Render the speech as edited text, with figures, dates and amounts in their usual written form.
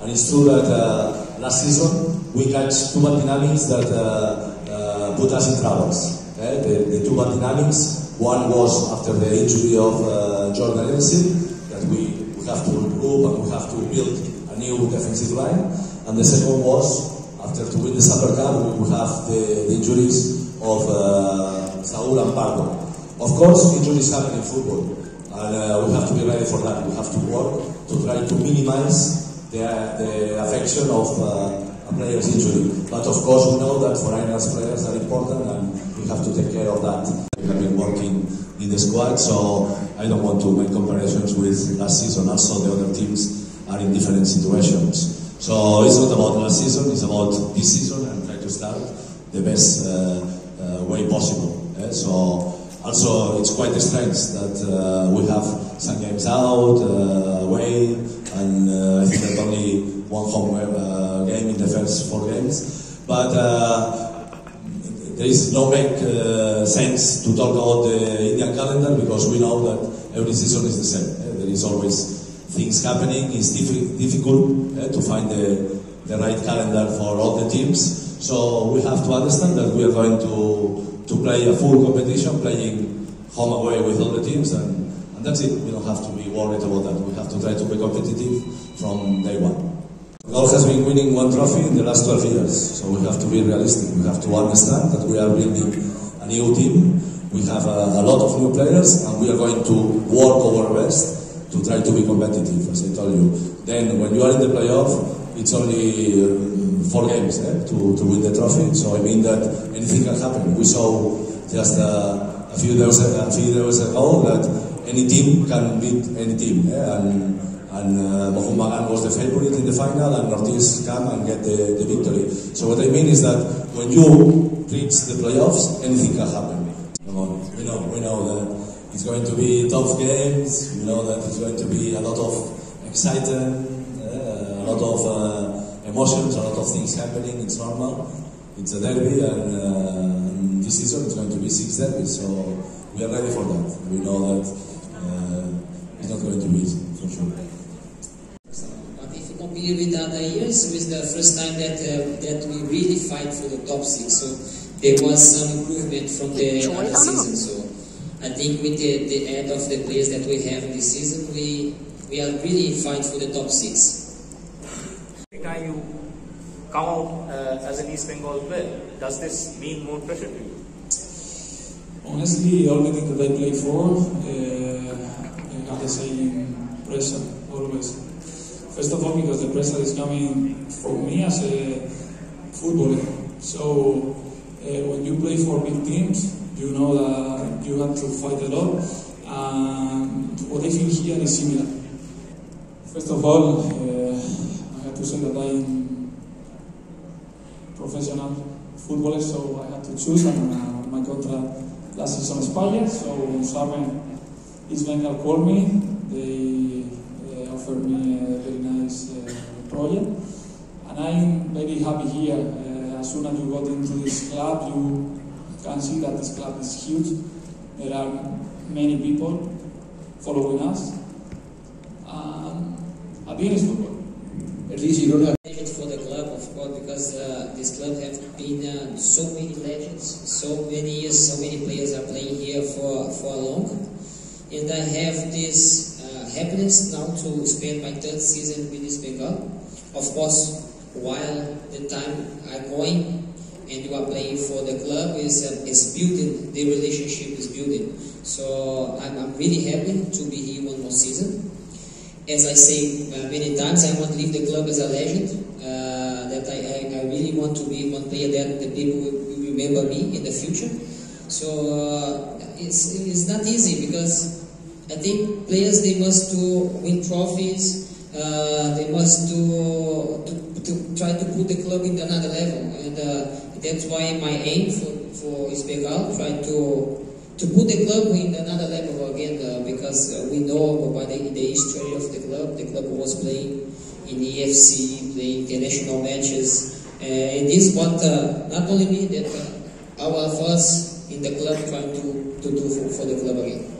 And it's true that last season we had two bad dynamics that put us in troubles. The two bad dynamics, one was after the injury of Jordan Henderson, that we have to improve and we have to build a new defensive line. And the second was, after to win the Super Cup, we have the injuries of Saul and Pardo. Of course, injuries happen in football, and we have to be ready for that. We have to work to try to minimize the affection of a player's injury. But of course we know that foreigners players are important and we have to take care of that. We have been working in the squad, so I don't want to make comparisons with last season. Also the other teams are in different situations. So it's not about last season, it's about this season and try to start the best way possible. So also it's quite a strength that we have some games out, away, and I think that only one home game in the first 4 games. But there is no make sense to talk about the Indian calendar because we know that every season is the same. There is always things happening. It's difficult to find the right calendar for all the teams. So we have to understand that we are going to play a full competition, playing home away with all the teams, and that's it. We don't have to be worried about that. We have to try to be competitive from day one. Portugal has been winning one trophy in the last 12 years, so we have to be realistic. We have to understand that we are building a new team. We have a lot of new players, and we are going to work our best to try to be competitive, as I told you. Then, when you are in the playoff, it's only 4 games to win the trophy, so I mean that anything can happen. We saw just a few days ago that any team can beat any team, and Mohun Bagan was the favorite in the final, and Northeast come and get the victory. So what I mean is that when you reach the playoffs, anything can happen. We know that it's going to be tough games. We know that it's going to be a lot of excitement, a lot of emotions, a lot of things happening. It's normal. It's a derby, and this season it's going to be 6 derbies. So we are ready for that. We know that. It's not going to be easy, for sure. But if you compare with the other years, it was the first time that we really fight for the top 6. So there was some improvement from the other season. So I think with the add of the players that we have this season, we are really fight for the top 6. Every time you come out as an East Bengal player, does this mean more pressure to you? Honestly, all the things that I play for, I have the same pressure always. First of all, because the pressure is coming from me as a footballer. So when you play for big teams, you know that you have to fight a lot. And what I feel here is similar. First of all, I have to say that I'm professional footballer, so I had to choose, and my contract last season expired, so Sarven East Bengal called me. They offered me a very nice project, and I'm very happy here. As soon as you got into this club, you can see that this club is huge. There are many people following us. At the end, it's football. At least you don't have it for the club, of course, because this club have been so many legends, so many years, so many players are playing here for long, and I have this happiness now to spend my 3rd season with this Bengal. Of course, while the time I'm going and you are playing for the club is building, the relationship is building. So I'm really happy to be here one more season. As I say many times, I want to leave the club as a legend, that I really want to be one player that the people will remember me in the future. So it's not easy, because I think players, they must to win trophies. They must to try to put the club in another level, and that's why my aim for Espegal, try to put the club in another level again, because we know about the history of the club. The club was playing in EFC, playing international matches, and this is what not only me, that all of us in the club trying to do for the club again.